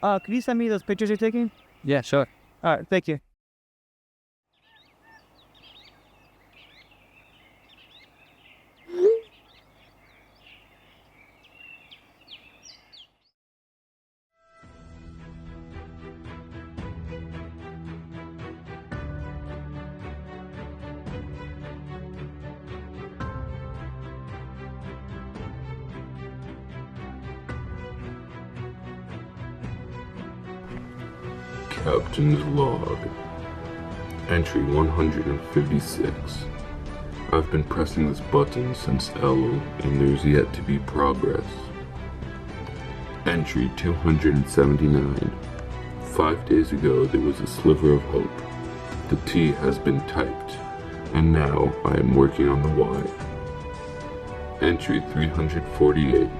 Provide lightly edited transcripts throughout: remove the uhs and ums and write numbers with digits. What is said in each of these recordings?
Could you send me those pictures you're taking? Yeah, sure. All right, thank you. Captain's log. Entry 156. I've been pressing this button since L, and there's yet to be progress. Entry 279. 5 days ago there was a sliver of hope. The T has been typed, and now I am working on the Y. Entry 348.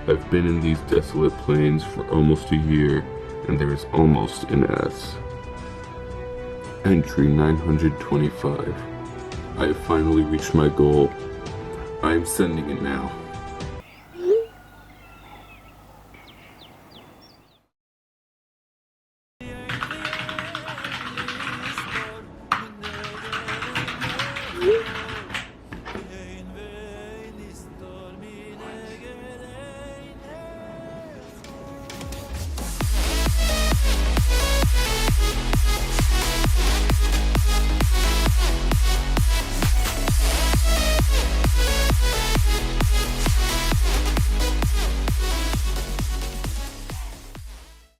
I've been in these desolate plains for almost a year, and there is almost an S. Entry 925. I have finally reached my goal. I am sending it now.